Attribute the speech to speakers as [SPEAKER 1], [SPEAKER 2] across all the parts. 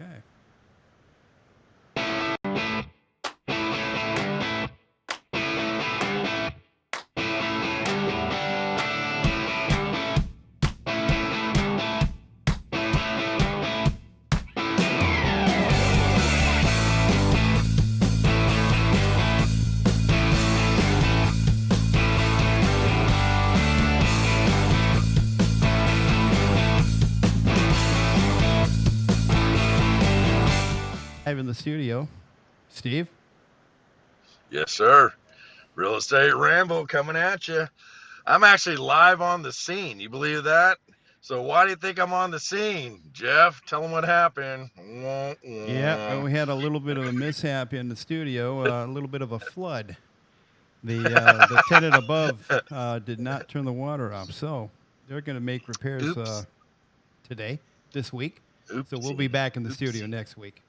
[SPEAKER 1] Okay. Live in the studio, Steve.
[SPEAKER 2] Yes, sir. Real estate ramble coming at you. I'm actually live on the scene. You believe that? So why do you think I'm on the scene, Jeff? Tell them what happened. Wah,
[SPEAKER 1] Yeah,
[SPEAKER 2] wah.
[SPEAKER 1] well, we had a little bit of a mishap in the studio, a little bit of a flood. The tenant above did not turn the water off, so they're going to make repairs
[SPEAKER 2] Oops.
[SPEAKER 1] today, this week. So we'll be
[SPEAKER 2] Oopsie.
[SPEAKER 1] back in the studio
[SPEAKER 2] Oopsie.
[SPEAKER 1] next week.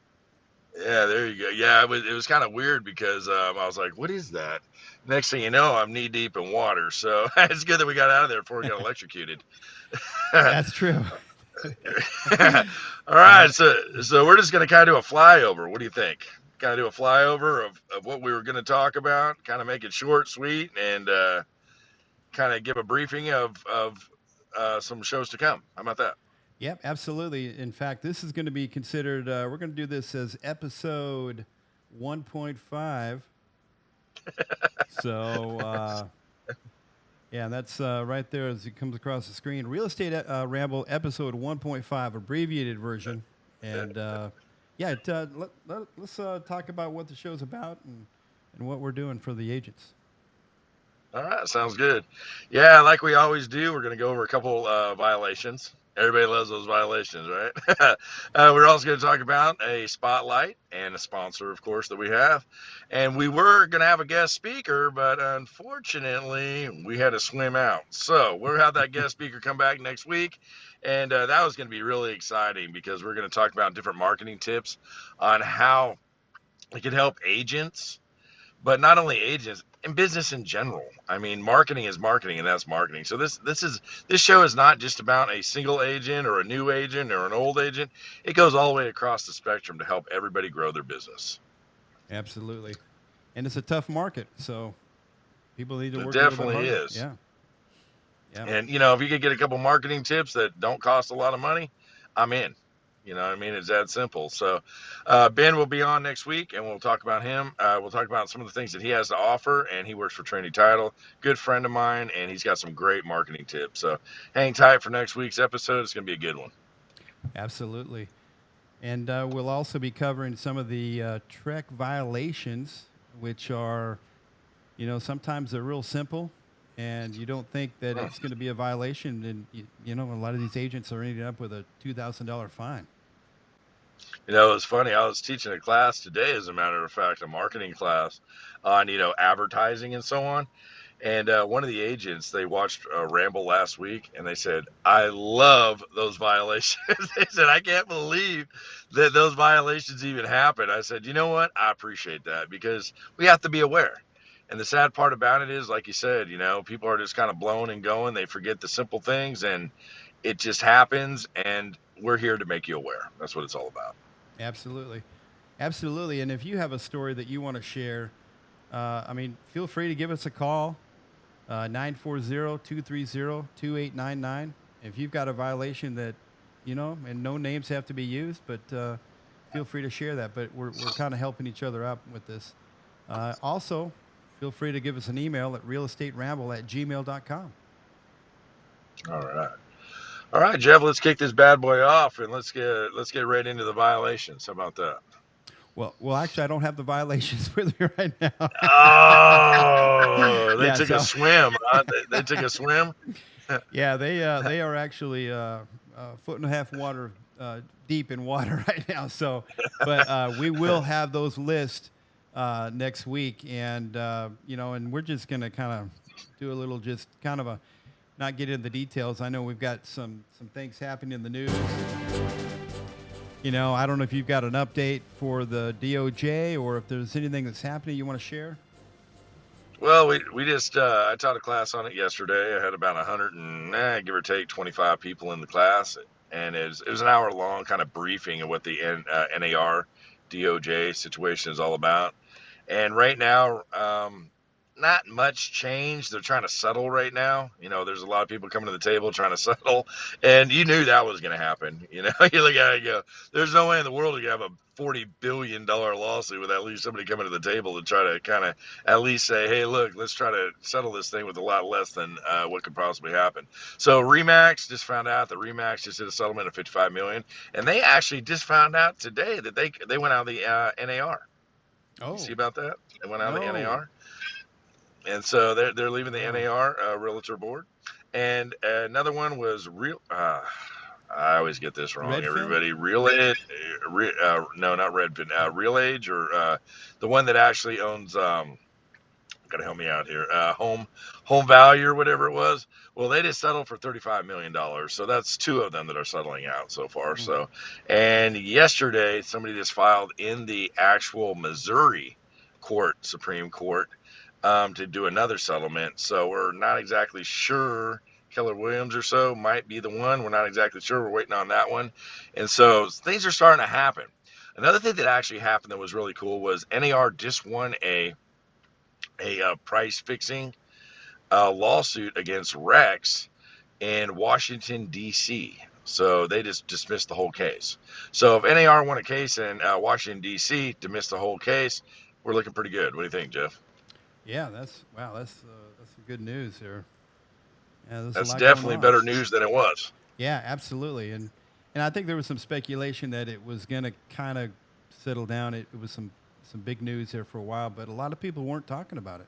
[SPEAKER 2] Yeah, there you go. Yeah, it was kind of weird because I was like, what is that? Next thing you know, I'm knee deep in water. So it's good that we got out of there before we got electrocuted. All
[SPEAKER 1] That's true.
[SPEAKER 2] right,
[SPEAKER 1] Yep.
[SPEAKER 2] so we're just gonna kind of do a flyover. What do you think? Kind of do a flyover of what we were going to talk about. Kind of make it short, sweet, and kind of give a briefing of some shows to come. How about that?
[SPEAKER 1] Yep, absolutely. In fact, this is going to be considered, we're going to do this as episode 1.5. So, yeah, that's right there as it comes across the screen. Real Estate Ramble episode 1.5, abbreviated version. And yeah, let's talk about what the show's about and what we're doing for the agents.
[SPEAKER 2] All right, sounds good. Yeah, like we always do, we're going to go over a couple violations. Everybody loves those violations, right? We're also going to talk about a spotlight and a sponsor, of course, that we have. And we were going to have a guest speaker, but unfortunately, we had to swim out. So we'll have that guest speaker come back next week. And that was going to be really exciting because we're going to talk about different marketing tips on how it can help agents, but not only agents, in business in general. I mean, marketing is marketing, and that's marketing. So this show is not just about a single agent or a new agent or an old agent. It goes all the way across the spectrum to help everybody grow their business.
[SPEAKER 1] Absolutely. And it's a tough market. So people need to
[SPEAKER 2] It
[SPEAKER 1] work a little bit
[SPEAKER 2] definitely
[SPEAKER 1] harder.
[SPEAKER 2] is.
[SPEAKER 1] Yeah. Yeah.
[SPEAKER 2] And if you could get a couple marketing tips that don't cost a lot of money, I'm in. You know what I mean? It's that simple. So, Ben will be on next week, and we'll talk about him. We'll talk about some of the things that he has to offer, and he works for Trinity Title. Good friend of mine, and he's got some great marketing tips. So, hang tight for next week's episode. It's going to be a good one.
[SPEAKER 1] Absolutely. And we'll also be covering some of the Trek violations, which are, sometimes they're real simple, and you don't think that
[SPEAKER 2] Hmm.
[SPEAKER 1] it's going to be a violation. And, a lot of these agents are ending up with a $2,000 fine.
[SPEAKER 2] It's funny. I was teaching a class today, as a matter of fact, a marketing class on, advertising and so on. And one of the agents, they watched Ramble last week, and they said, "I love those violations." They said, "I can't believe that those violations even happen." I said, "You know what? I appreciate that because we have to be aware." And the sad part about it is, like you said, people are just kind of blowing and going. They forget the simple things, and it just happens. And we're here to make you aware. That's what it's all about.
[SPEAKER 1] Absolutely. Absolutely. And if you have a story that you want to share, feel free to give us a call, 940-230-2899. If you've got a violation that, and no names have to be used, but feel free to share that. But we're kind of helping each other out with this. Also, feel free to give us an email at realestateramble@gmail.com.
[SPEAKER 2] All right. All right, Jeff, let's kick this bad boy off and let's get right into the violations. How about that?
[SPEAKER 1] Well, actually, I don't have the violations with me right now.
[SPEAKER 2] Oh, they
[SPEAKER 1] Yeah,
[SPEAKER 2] took a
[SPEAKER 1] so
[SPEAKER 2] swim. Huh? They took a swim.
[SPEAKER 1] yeah, they are actually a foot and a half water deep in water right now. So, but we will have those lists next week, and and we're just gonna kind of do a little, just kind of a, not get into the details. I know we've got some things happening in the news. I don't know if you've got an update for the DOJ or if there's anything that's happening you want to share.
[SPEAKER 2] Well, we just I taught a class on it yesterday. I had about 100 and give or take 25 people in the class. and it was an hour long kind of briefing of what the NAR DOJ situation is all about. And right now, not much change. They're trying to settle right now. There's a lot of people coming to the table trying to settle, and you knew that was going to happen. You look at it and go, "There's no way in the world you have a $40 billion lawsuit without at least somebody coming to the table to try to kind of at least say, hey, look, let's try to settle this thing with a lot less than what could possibly happen." So Remax just found out that Remax just did a settlement of $55 million, and they actually just found out today that they went out of the NAR. You see
[SPEAKER 1] Oh,
[SPEAKER 2] about that? They went out of the
[SPEAKER 1] no.
[SPEAKER 2] NAR, and so they're leaving the
[SPEAKER 1] Wow.
[SPEAKER 2] NAR realtor board. And another one was real. I always get this wrong.
[SPEAKER 1] Redfin?
[SPEAKER 2] Everybody, Real Age, no, not Redfin. Real Age, or the one that actually owns. Gotta help me out here. Home Value or whatever it was. Well, they just settled for $35 million. So that's two of them that are settling out so far.
[SPEAKER 1] Mm.
[SPEAKER 2] So, and yesterday somebody just filed in the actual Missouri Supreme Court, to do another settlement. So we're not exactly sure. Keller Williams or so might be the one. We're not exactly sure. We're waiting on that one. And so things are starting to happen. Another thing that actually happened that was really cool was NAR just won a price fixing lawsuit against Rex in Washington, D.C. So they just dismissed the whole case. So if NAR won a case in Washington, D.C., dismissed the whole case, we're looking pretty good. What do you think, Jeff?
[SPEAKER 1] Yeah, that's wow. That's some good news here. Yeah, there's a
[SPEAKER 2] That's
[SPEAKER 1] lot going
[SPEAKER 2] definitely
[SPEAKER 1] on.
[SPEAKER 2] better news than it was.
[SPEAKER 1] Yeah, absolutely. And I think there was some speculation that it was going to kind of settle down. It was some big news there for a while, but a lot of people weren't talking about it.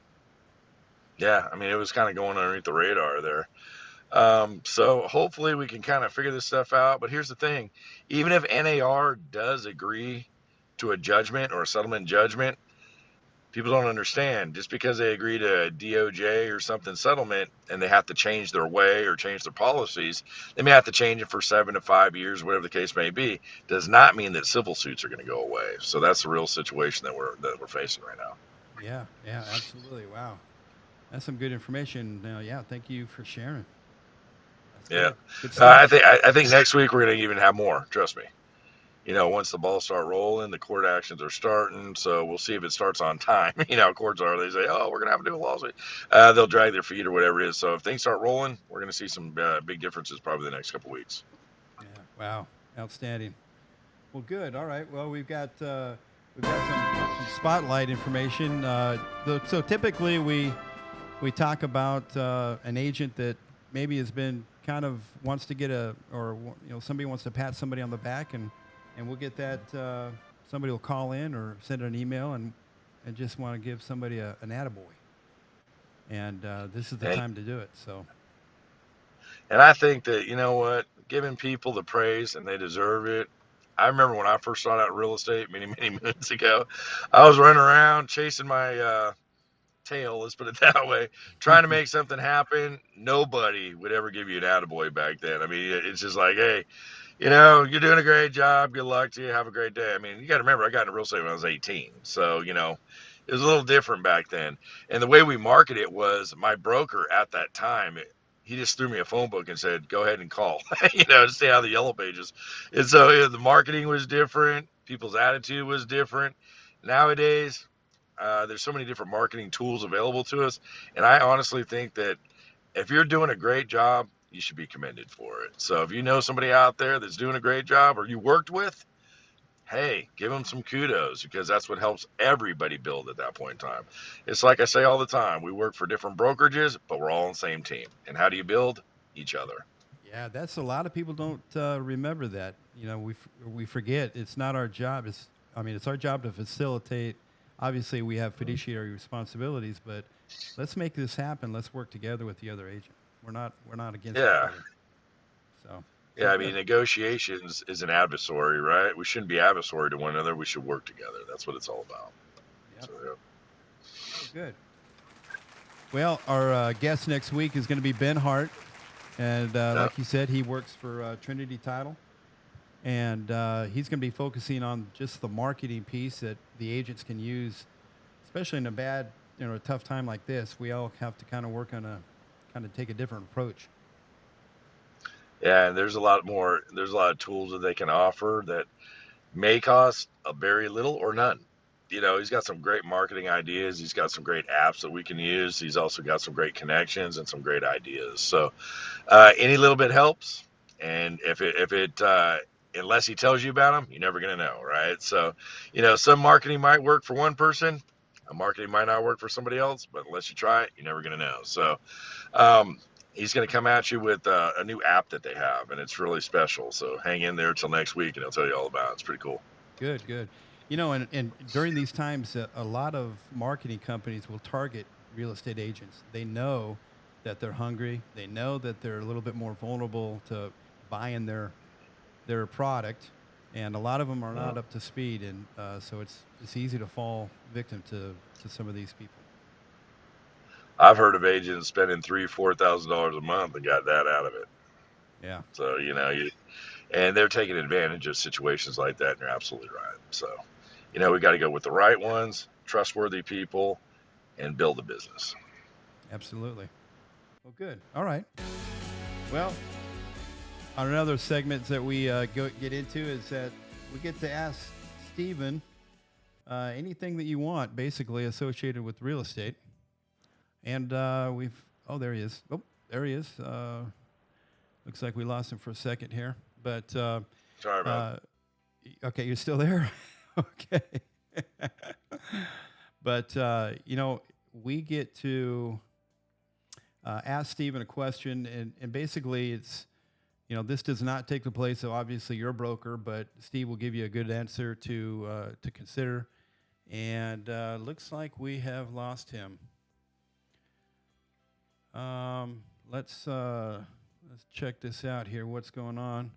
[SPEAKER 2] Yeah, I mean, it was kind of going underneath the radar there. So hopefully we can kind of figure this stuff out. But here's the thing: even if NAR does agree to a judgment or a settlement judgment, people don't understand. Just because they agree to a DOJ or something settlement and they have to change their way or change their policies, they may have to change it for 7 to 5 years, whatever the case may be, does not mean that civil suits are going to go away. So that's the real situation that we're facing right now.
[SPEAKER 1] Yeah, yeah, absolutely. Wow. That's some good information. Yeah, thank you for sharing. That's
[SPEAKER 2] Yeah,
[SPEAKER 1] good. Good
[SPEAKER 2] I
[SPEAKER 1] stuff.
[SPEAKER 2] think I think next week we're going to even have more. Trust me. Once the balls start rolling, the court actions are starting. So we'll see if it starts on time. Courts are. They say, oh, we're going to have to do a lawsuit. They'll drag their feet or whatever it is. So if things start rolling, we're going to see some big differences probably the next couple of weeks.
[SPEAKER 1] Yeah. Wow. Outstanding. Well, good. All right. Well, we've got some spotlight information. So typically we talk about an agent that maybe has been kind of wants to get somebody wants to pat somebody on the back, and we'll get that. Somebody will call in or send an email and just want to give somebody an attaboy, and this is the
[SPEAKER 2] And
[SPEAKER 1] time to do it. So
[SPEAKER 2] and I think that giving people the praise and they deserve it. I remember when I first started out in real estate many many moons ago, I was running around chasing my tail, let's put it that way, trying to make something happen. Nobody would ever give you an attaboy back then. I mean, it's just like, hey, you're doing a great job. Good luck to you. Have a great day. I mean, you got to remember, I got into real estate when I was 18. So, it was a little different back then. And the way we marketed it was my broker at that time, he just threw me a phone book and said, go ahead and call, to stay out of the yellow pages. And so the marketing was different. People's attitude was different. Nowadays, there's so many different marketing tools available to us. And I honestly think that if you're doing a great job, you should be commended for it. So if you know somebody out there that's doing a great job or you worked with, hey, give them some kudos, because that's what helps everybody build at that point in time. It's like I say all the time, we work for different brokerages, but we're all on the same team. And how do you build? Each other.
[SPEAKER 1] yeah, that's a lot of people don't remember that. We forget it's not our job. It's our job to facilitate. Obviously, we have fiduciary responsibilities, but let's make this happen. Let's work together with the other agent. We're not against each
[SPEAKER 2] Yeah.
[SPEAKER 1] other. So
[SPEAKER 2] Yeah, I mean,
[SPEAKER 1] good.
[SPEAKER 2] negotiations is an adversary, right? We shouldn't be adversary to one another. We should work together. That's what it's all about.
[SPEAKER 1] Yep.
[SPEAKER 2] So, yeah.
[SPEAKER 1] Well, good. Well, our guest next week is going to be Ben Hart, and
[SPEAKER 2] Yeah.
[SPEAKER 1] like you said, he works for Trinity Title, and he's going to be focusing on just the marketing piece that the agents can use, especially in a tough time like this. We all have to kind of work on take a different approach.
[SPEAKER 2] Yeah, and there's a lot more. There's a lot of tools that they can offer that may cost a very little or none. He's got some great marketing ideas. He's got some great apps that we can use. He's also got some great connections and some great ideas. So any little bit helps. And if it unless he tells you about them, you're never gonna know, right? So, some marketing might work for one person, a marketing might not work for somebody else. But unless you try it, you're never gonna know. So, um, he's going to come at you with a new app that they have, and it's really special. So hang in there till next week, and he'll tell you all about it. It's pretty cool.
[SPEAKER 1] Good, good. And during these times, a lot of marketing companies will target real estate agents. They know that they're hungry. They know that they're a little bit more vulnerable to buying their product, and a lot of them are
[SPEAKER 2] Mm.
[SPEAKER 1] not up to speed, and so it's easy to fall victim to some of these people.
[SPEAKER 2] I've heard of agents spending $3,000-4,000 a month and got that out of it.
[SPEAKER 1] Yeah,
[SPEAKER 2] So and they're taking advantage of situations like that, and you're absolutely right. So we got to go with the right ones, trustworthy people, and build a business.
[SPEAKER 1] absolutely. Well, good. All right. Well, on another segment that we get into is that we get to ask Stephen anything that you want, basically associated with real estate. And there he is. Oh, there he is. Looks like we lost him for a second here. But,
[SPEAKER 2] Sorry about
[SPEAKER 1] uh, okay, you're still there? Okay. But, we get to ask Stephen a question, and basically it's, this does not take the place of obviously your broker, but Steve will give you a good answer to consider. And looks like we have lost him. Let's check this out here. What's going on?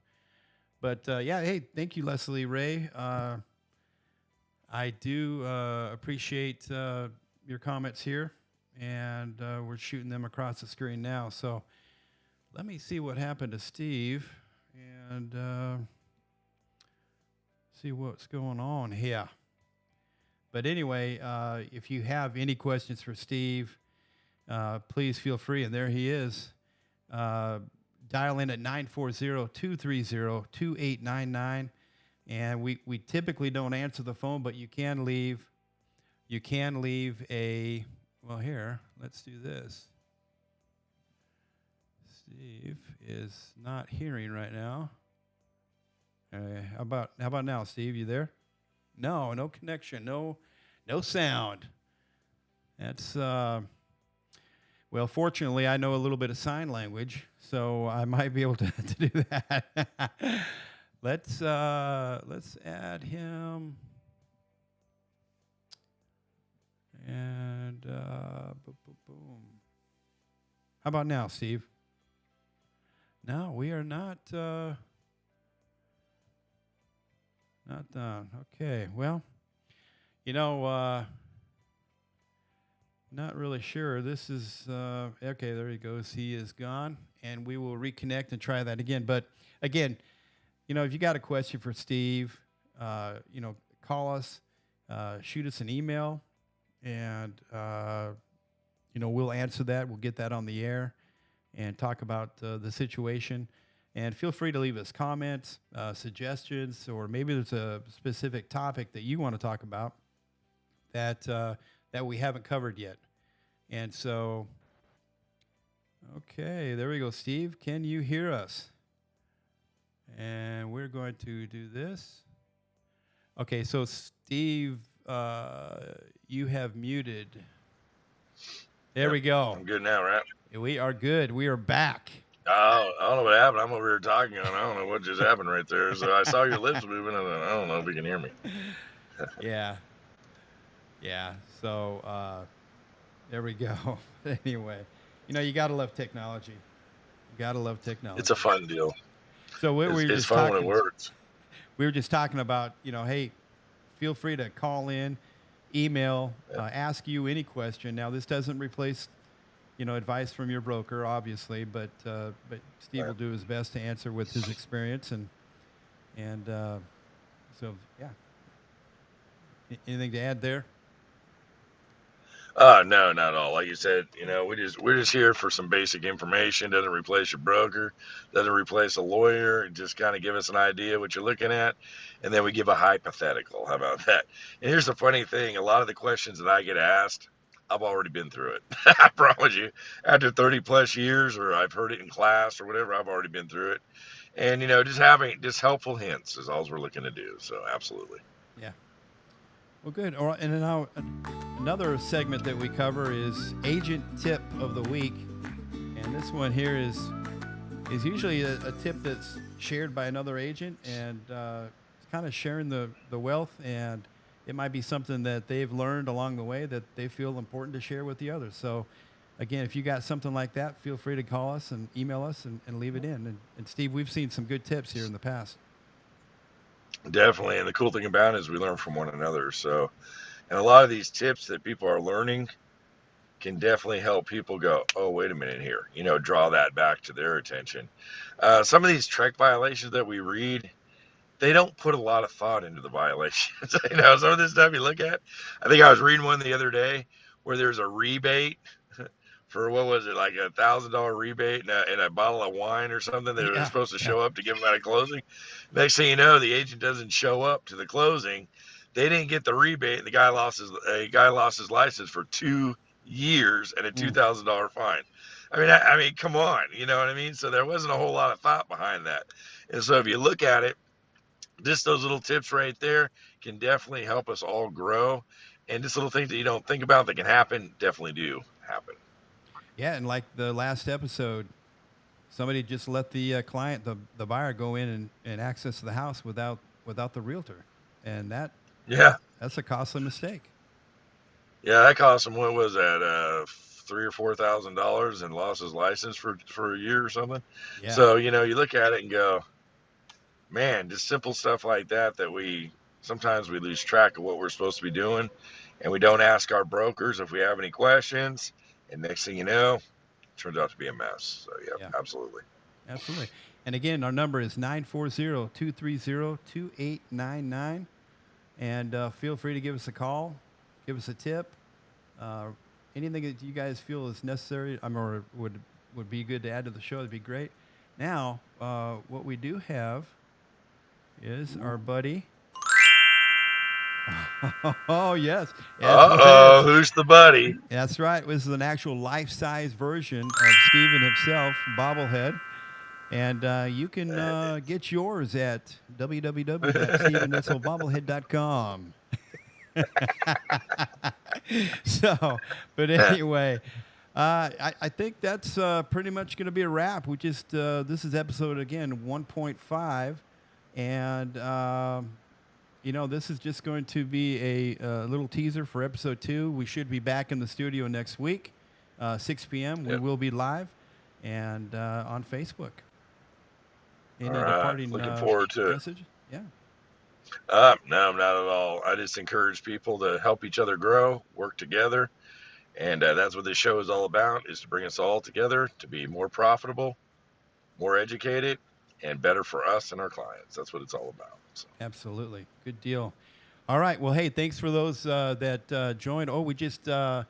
[SPEAKER 1] But yeah, hey, thank you, Leslie Ray. I do appreciate your comments here, and we're shooting them across the screen now. So let me see what happened to Steve and see what's going on here. But anyway, if you have any questions for Steve, please feel free. And there he is. Dial in at 940-230-2899. And we typically don't answer the phone, but you can leave a, well, here, let's do this. Steve is not hearing right now. How about now, Steve? You there? No connection, no sound. That's well, fortunately, I know a little bit of sign language, so I might be able to do that. Let's add him, and boom. How about now, Steve? No, we are not done. Okay, well, not really sure. This is okay. There he goes. He is gone, and we will reconnect and try that again. But again, if you got a question for Steve, call us, shoot us an email, and we'll answer that. We'll get that on the air and talk about the situation. And feel free to leave us comments, suggestions, or maybe there's a specific topic that you want to talk about that we haven't covered yet. And so, okay, there we go. Steve, can you hear us? And we're going to do this. Okay, so Steve, you have muted. There we go.
[SPEAKER 2] I'm good now, right?
[SPEAKER 1] We are good. We are back.
[SPEAKER 2] Oh, I don't know what happened. I'm over here talking, and I don't know what just happened right there. So I saw your lips moving, and I don't know if you can hear me.
[SPEAKER 1] Yeah. So there we go. Anyway, you gotta love technology.
[SPEAKER 2] It's a fun deal.
[SPEAKER 1] So
[SPEAKER 2] It's fun when it works.
[SPEAKER 1] We were just talking about, hey, feel free to call in, email, ask you any question. Now, this doesn't replace, advice from your broker, obviously, but Steve will do his best to answer with his experience, and so yeah. Anything to add there?
[SPEAKER 2] No, not at all. Like you said, we're just here for some basic information. Doesn't replace your broker, doesn't replace a lawyer. Just kind of give us an idea what you're looking at, and then we give a hypothetical. How about that? And here's the funny thing: a lot of the questions that I get asked, I've already been through it. I promise you. After 30 plus years, or I've heard it in class or whatever, I've already been through it. And just having just helpful hints is all we're looking to do. So absolutely.
[SPEAKER 1] Yeah. Well, good. All right, and then now another segment that we cover is agent tip of the week, and this one here is usually a tip that's shared by another agent, and kind of sharing the wealth, and it might be something that they've learned along the way that they feel important to share with the others. So, again, if you got something like that, feel free to call us and email us and leave it in. And Steve, we've seen some good tips here in the past.
[SPEAKER 2] Definitely. And the cool thing about it is we learn from one another. So, and a lot of these tips that people are learning can definitely help people go, oh, wait a minute here, draw that back to their attention. Some of these Trek violations that we read, they don't put a lot of thought into the violations. Some of this stuff you look at. I think I was reading one the other day where there's a rebate for, what was it, like $1,000 rebate in a bottle of wine or something that was
[SPEAKER 1] Yeah,
[SPEAKER 2] supposed to
[SPEAKER 1] yeah,
[SPEAKER 2] show up to give them at a closing. Next thing you know, the agent doesn't show up to the closing. They didn't get the rebate, and the guy lost his license for 2 years and a
[SPEAKER 1] mm,
[SPEAKER 2] $2,000 fine. I mean, come on, you know what I mean? So there wasn't a whole lot of thought behind that. And so if you look at it, just those little tips right there can definitely help us all grow. And just little things that you don't think about that can happen definitely do happen.
[SPEAKER 1] yeah. And like the last episode, somebody just let the client, the buyer, go in and access the house without the realtor, and
[SPEAKER 2] Yeah.
[SPEAKER 1] that's a costly mistake.
[SPEAKER 2] Yeah, that cost him, what was that, $3,000 or $4,000, and lost his license for a year or something.
[SPEAKER 1] Yeah,
[SPEAKER 2] So you look at it and go, man, just simple stuff like that we sometimes we lose track of what we're supposed to be doing, and we don't ask our brokers if we have any questions, and next thing you know, it turns out to be a mess. So yeah,
[SPEAKER 1] yeah,
[SPEAKER 2] absolutely.
[SPEAKER 1] absolutely. And again, our number is 940-230-2899. And feel free to give us a call, give us a tip, uh, anything that you guys feel is necessary, or would be good to add to the show. That'd be great. Now, what we do have is our buddy. Oh yes, yes it
[SPEAKER 2] Uh-oh,
[SPEAKER 1] is.
[SPEAKER 2] who's the buddy?
[SPEAKER 1] That's right. This is an actual life-size version of Steven himself, bobblehead. And you can get yours at www.stevennitzelbobblehead.com. So, but anyway, I think that's pretty much going to be a wrap. We just this is episode again 1.5, and this is just going to be a little teaser for episode 2. We should be back in the studio next week, 6 p.m. We
[SPEAKER 2] Yep.
[SPEAKER 1] will be live and on Facebook.
[SPEAKER 2] All
[SPEAKER 1] Any
[SPEAKER 2] right,
[SPEAKER 1] departing
[SPEAKER 2] looking forward to it.
[SPEAKER 1] message? Yeah.
[SPEAKER 2] No, not at all. I just encourage people to help each other grow, work together, and that's what this show is all about: is to bring us all together to be more profitable, more educated, and better for us and our clients. That's what it's all about. So.
[SPEAKER 1] Absolutely. Good deal. All right. Well, hey, thanks for those that joined. Oh, we just I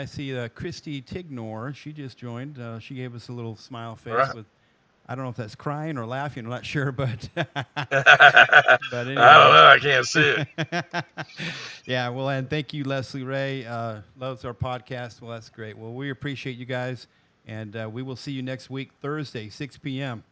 [SPEAKER 1] see Christy Tignor. She just joined. She gave us a little smile
[SPEAKER 2] All
[SPEAKER 1] face
[SPEAKER 2] right.
[SPEAKER 1] with. I don't know if that's crying or laughing. I'm not sure, but but
[SPEAKER 2] I don't
[SPEAKER 1] anyway.
[SPEAKER 2] know. I can't see it.
[SPEAKER 1] Yeah. Well, and thank you, Leslie Ray. Loves our podcast. Well, that's great. Well, we appreciate you guys, and we will see you next week, Thursday, 6 p.m.